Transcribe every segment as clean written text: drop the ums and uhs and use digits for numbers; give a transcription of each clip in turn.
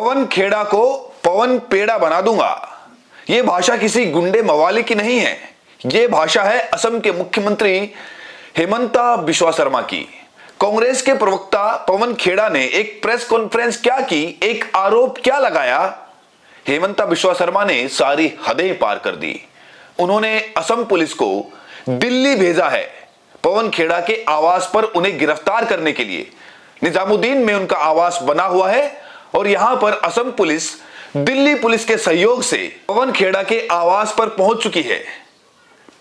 पवन खेड़ा को पवन पेड़ा बना दूंगा। यह भाषा किसी गुंडे मवाली की नहीं है। यह भाषा है असम के मुख्यमंत्री हेमंता बिश्वा शर्मा की। कांग्रेस के प्रवक्ता पवन खेड़ा ने एक प्रेस कॉन्फ्रेंस क्या की, एक आरोप क्या लगाया, हेमंता बिश्वा शर्मा ने सारी हदें पार कर दी। उन्होंने असम पुलिस को दिल्ली भेजा है पवन खेड़ा के आवास पर उन्हें गिरफ्तार करने के लिए। निजामुद्दीन में उनका आवास बना हुआ है और यहां पर असम पुलिस दिल्ली पुलिस के सहयोग से पवन खेड़ा के आवास पर पहुंच चुकी है।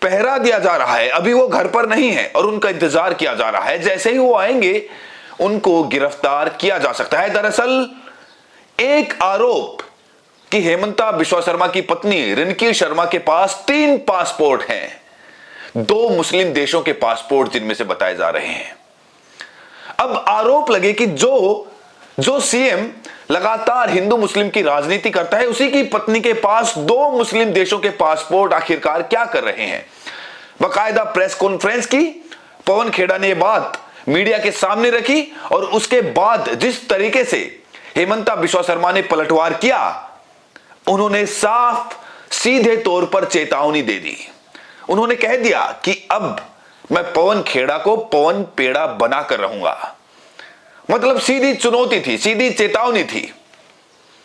पहरा दिया जा रहा है। अभी वो घर पर नहीं है और उनका इंतजार किया जा रहा है। जैसे ही वो आएंगे उनको गिरफ्तार किया जा सकता है। दरअसल एक आरोप कि हेमंता बिश्वा शर्मा की पत्नी रिंकी शर्मा के पास 3 पासपोर्ट हैं, 2 मुस्लिम देशों के पासपोर्ट जिनमें से बताए जा रहे हैं। अब आरोप लगे कि जो सीएम लगातार हिंदू मुस्लिम की राजनीति करता है, उसी की पत्नी के पास 2 मुस्लिम देशों के पासपोर्ट आखिरकार क्या कर रहे हैं। बाकायदा प्रेस कॉन्फ्रेंस की पवन खेड़ा ने यह बात मीडिया के सामने रखी और उसके बाद जिस तरीके से हेमंता बिश्वा शर्मा ने पलटवार किया, उन्होंने साफ सीधे तौर पर चेतावनी दे दी। उन्होंने कह दिया कि अब मैं पवन खेड़ा को पवन पेड़ा बना कर रहूंगा। मतलब सीधी चुनौती थी, सीधी चेतावनी थी।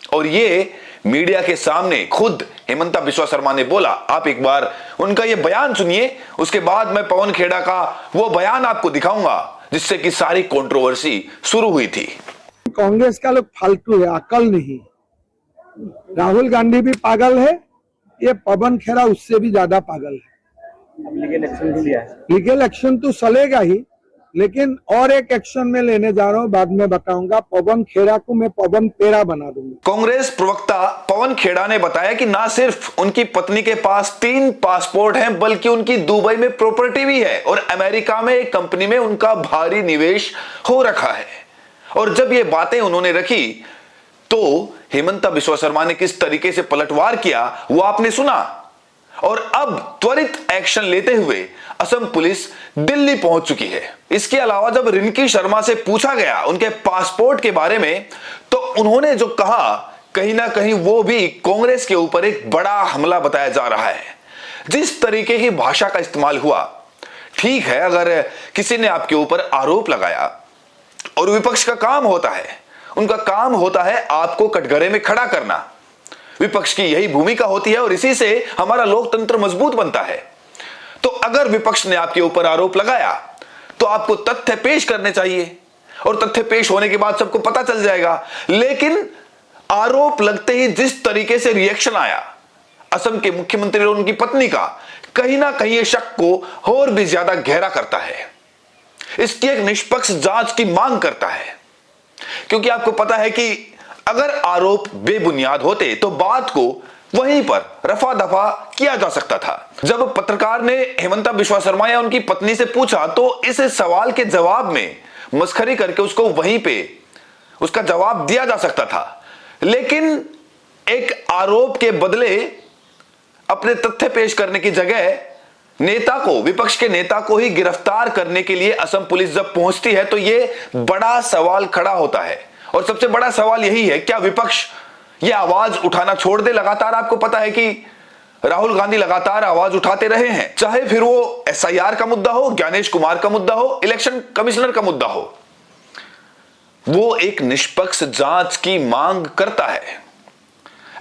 और ये मीडिया के सामने खुद हेमंता बिश्वा शर्मा ने बोला। आप एक बार उनका ये बयान सुनिए, उसके बाद मैं पवन खेड़ा का वो बयान आपको दिखाऊंगा जिससे कि सारी कंट्रोवर्सी शुरू हुई थी। कांग्रेस का लोग फालतू है, अकल नहीं। राहुल गांधी भी पागल है, ये पवन खेड़ा उससे भी ज्यादा पागल है। लीगल एक्शन भी लिया है। लीगल एक्शन तो चलेगा ही, लेकिन और एक एक्शन में लेने जा रहा हूं, बाद में बताऊंगा। पवन खेड़ा को मैं पवन पेड़ा बना दूंगा। कांग्रेस प्रवक्ता पवन खेड़ा ने बताया कि ना सिर्फ उनकी पत्नी के पास 3 पासपोर्ट हैं, बल्कि उनकी दुबई में प्रॉपर्टी भी है और अमेरिका में एक कंपनी में उनका भारी निवेश हो रखा है। और जब ये बातें उन्होंने रखी तो हेमंता बिश्वा शर्मा ने किस तरीके से पलटवार किया वो आपने सुना। और अब त्वरित एक्शन लेते हुए असम पुलिस दिल्ली पहुंच चुकी है। इसके अलावा जब रिंकी शर्मा से पूछा गया उनके पासपोर्ट के बारे में, तो उन्होंने जो कहा, कहीं ना कहीं वो भी कांग्रेस के ऊपर एक बड़ा हमला बताया जा रहा है। जिस तरीके की भाषा का इस्तेमाल हुआ, ठीक है, अगर किसी ने आपके ऊपर आरोप लगाया और विपक्ष का काम होता है, उनका काम होता है आपको कटघरे में खड़ा करना। विपक्ष की यही भूमिका होती है और इसी से हमारा लोकतंत्र मजबूत बनता है। तो अगर विपक्ष ने आपके ऊपर आरोप लगाया तो आपको तथ्य पेश करने चाहिए और तथ्य पेश होने के बाद सबको पता चल जाएगा। लेकिन आरोप लगते ही जिस तरीके से रिएक्शन आया असम के मुख्यमंत्री और उनकी पत्नी का, कहीं ना कहीं ये शक को और भी ज्यादा गहरा करता है। इसकी एक निष्पक्ष जांच की मांग करता है, क्योंकि आपको पता है कि अगर आरोप बेबुनियाद होते तो बात को वहीं पर रफा दफा किया जा सकता था। जब पत्रकार ने हेमंता बिश्वा शर्मा या उनकी पत्नी से पूछा तो इस सवाल के जवाब में मस्खरी करके उसको वहीं पे उसका जवाब दिया जा सकता था। लेकिन एक आरोप के बदले अपने तथ्य पेश करने की जगह नेता को, विपक्ष के नेता को ही गिरफ्तार करने के लिए असम पुलिस जब पहुंचती है तो यह बड़ा सवाल खड़ा होता है। और सबसे बड़ा सवाल यही है, क्या विपक्ष यह आवाज उठाना छोड़ दे? लगातार आपको पता है कि राहुल गांधी लगातार आवाज उठाते रहे हैं, चाहे फिर वो एसआईआर का मुद्दा हो, ज्ञानेश कुमार का मुद्दा हो, इलेक्शन कमिश्नर का मुद्दा हो। वो एक निष्पक्ष जांच की मांग करता है,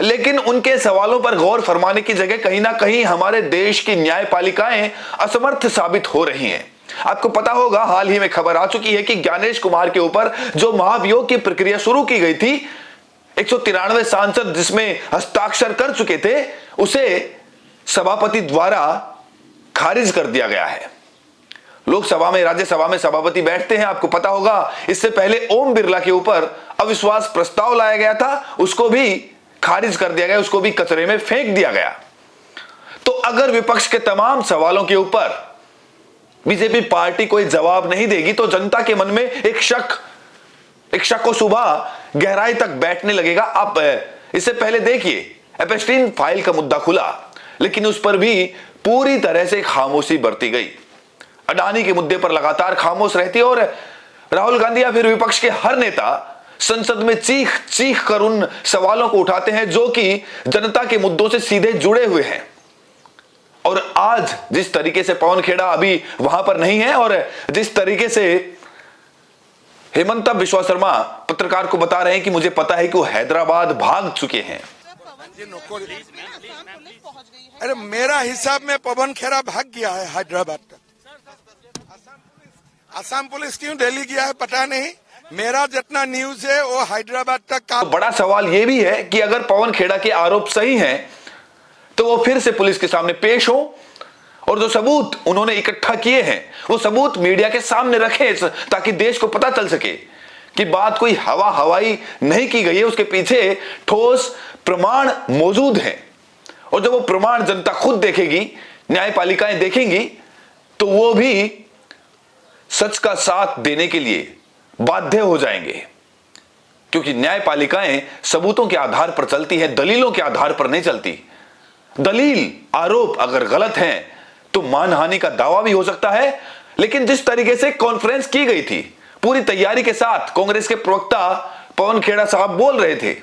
लेकिन उनके सवालों पर गौर फरमाने की जगह कहीं ना कहीं हमारे देश की न्यायपालिकाएं असमर्थ साबित हो रही हैं। आपको पता होगा, हाल ही में खबर आ चुकी है कि ज्ञानेश कुमार के ऊपर जो महाभियोग की प्रक्रिया शुरू की गई थी, 193 सांसद जिसमें हस्ताक्षर कर चुके थे, उसे सभापति द्वारा खारिज कर दिया गया है। लोकसभा में, राज्यसभा में सभापति बैठते हैं, आपको पता होगा। इससे पहले ओम बिरला के ऊपर अविश्वास प्रस्ताव लाया गया था, उसको भी खारिज कर दिया गया, उसको भी कचरे में फेंक दिया गया। तो अगर विपक्ष के तमाम सवालों के ऊपर बीजेपी पार्टी कोई जवाब नहीं देगी तो जनता के मन में एक शक और सुबह गहराई तक बैठने लगेगा। आप इससे पहले देखिए, एपस्टीन फाइल का मुद्दा खुला, लेकिन उस पर भी पूरी तरह से खामोशी बरती गई। अडानी के मुद्दे पर लगातार खामोश रहती है और राहुल गांधी या फिर विपक्ष के हर नेता संसद में चीख चीख कर उन सवालों को उठाते हैं जो कि जनता के मुद्दों से सीधे जुड़े हुए हैं। और आज जिस तरीके से पवन खेड़ा अभी वहां पर नहीं है और जिस तरीके से हेमंता बिश्वा शर्मा पत्रकार को बता रहे हैं कि मुझे पता है कि वो हैदराबाद भाग चुके हैं। अरे मेरा हिसाब में पवन खेड़ा भाग गया है हैदराबाद तक। असम पुलिस क्यों दिल्ली गया है पता नहीं। मेरा जितना न्यूज है वो हैदराबाद तक का। तो बड़ा सवाल यह भी है कि अगर पवन खेड़ा के आरोप सही हैं तो वो फिर से पुलिस के सामने पेश हो और जो सबूत उन्होंने इकट्ठा किए हैं वो सबूत मीडिया के सामने रखें ताकि देश को पता चल सके कि बात कोई हवाई नहीं की गई है, उसके पीछे ठोस प्रमाण मौजूद हैं। और जब वो प्रमाण जनता खुद देखेगी, न्यायपालिकाएं देखेंगी, तो वो भी सच का साथ देने के लिए बाध्य हो जाएंगे, क्योंकि न्यायपालिकाएं सबूतों के आधार पर चलती हैं, दलीलों के आधार पर नहीं चलती। दलील आरोप अगर गलत हैं तो मानहानि का दावा भी हो सकता है, लेकिन जिस तरीके से कॉन्फ्रेंस की गई थी पूरी तैयारी के साथ कांग्रेस के प्रवक्ता पवन खेड़ा साहब बोल रहे थे,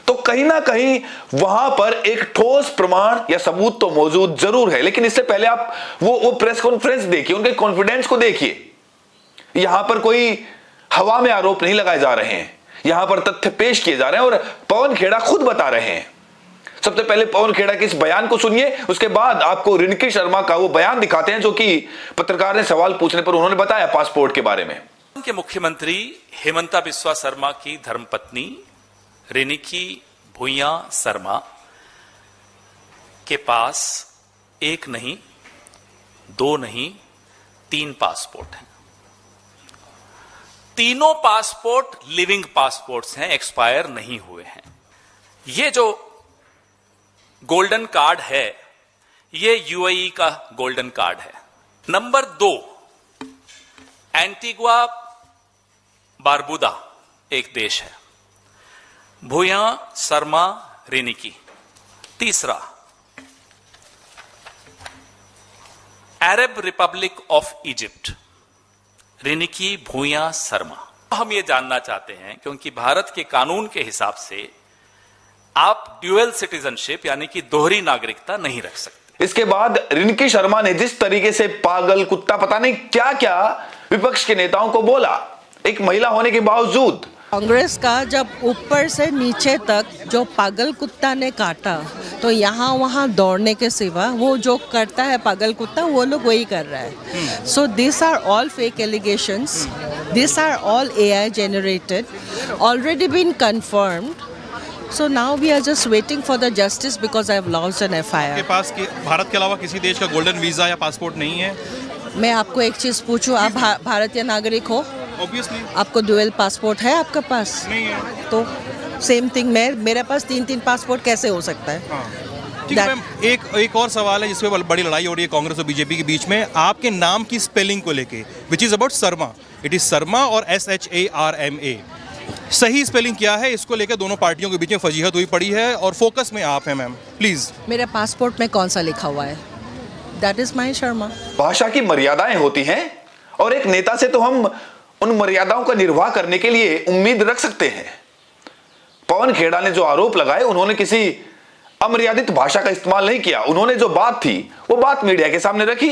तो कहीं ना कहीं वहां पर एक ठोस प्रमाण या सबूत तो मौजूद जरूर है। लेकिन इससे पहले आप वो प्रेस कॉन्फ्रेंस देखिए, उनके कॉन्फिडेंस को देखिए। यहां पर कोई हवा में आरोप नहीं लगाए जा रहे हैं, यहां पर तथ्य पेश किए जा रहे हैं और पवन खेड़ा खुद बता रहे हैं। सबसे पहले पवन खेड़ा के इस बयान को सुनिए, उसके बाद आपको रिंकी शर्मा का वो बयान दिखाते हैं जो कि पत्रकार ने सवाल पूछने पर उन्होंने बताया पासपोर्ट के बारे में। के मुख्यमंत्री हेमंता बिस्वा शर्मा की धर्मपत्नी रिंकी भूया शर्मा के पास एक नहीं, दो नहीं, 3 पासपोर्ट हैं। तीनों पासपोर्ट लिविंग पासपोर्ट्स हैं, एक्सपायर नहीं हुए हैं। ये जो गोल्डन कार्ड है ये यूएई का गोल्डन कार्ड है। नंबर 2 एंटीगुआ बारबुदा एक देश है, भूया शर्मा रिंकी। तीसरा Arab Republic of Egypt, Rinki भूया शर्मा। हम ये जानना चाहते हैं क्योंकि भारत के कानून के हिसाब से आप ड्यूअल सिटीजनशिप यानी कि दोहरी नागरिकता नहीं रख सकते। इसके बाद रिंकी शर्मा ने जिस तरीके से पागल कुत्ता पता नहीं क्या क्या विपक्ष के नेताओं को बोला, एक महिला होने के बावजूद। कांग्रेस का जब ऊपर से नीचे तक जो पागल कुत्ता ने काटा तो यहाँ वहाँ दौड़ने के सिवा वो जो करता है पागल कुत्ता वो लोग वही कर रहा है। So this are all fake allegations, this are all AI generated, already been confirmed. So now we are just waiting for the justice because I have launched an FIR. आपके पास भारत के अलावा किसी देश का गोल्डन वीजा या passport नहीं है? मैं आपको एक चीज़ पूछूं, आप भारतीय नागरिक हो? ऑब्वियसली। आपको डुअल पासपोर्ट है आपके पास? नहीं है। तो सेम थिंग, मेरे पास 3 पासपोर्ट कैसे हो सकता है? हाँ। ठीक है मैम, एक और सवाल है जिसपे बड़ी लड़ाई हो रही है कांग्रेस और बीजेपी के बीच में, आपके नाम की स्पेलिंग को लेके, which is about Sharma. It is Sharma और SHARMA। सही स्पेलिंग क्या है, इसको लेकर दोनों पार्टियों के बीच में फजीहत हुई पड़ी है और फोकस में आप हैं मैम, प्लीज। मेरे पासपोर्ट में कौन सा लिखा हुआ है? That is my Sharma. भाषा की मर्यादाएं होती हैं और एक नेता से तो हम उन मर्यादाओं का निर्वाह करने के लिए उम्मीद रख सकते हैं। पवन खेड़ा ने जो आरोप लगाए, उन्होंने किसी अमर्यादित भाषा का इस्तेमाल नहीं किया। उन्होंने जो बात थी वो बात मीडिया के सामने रखी।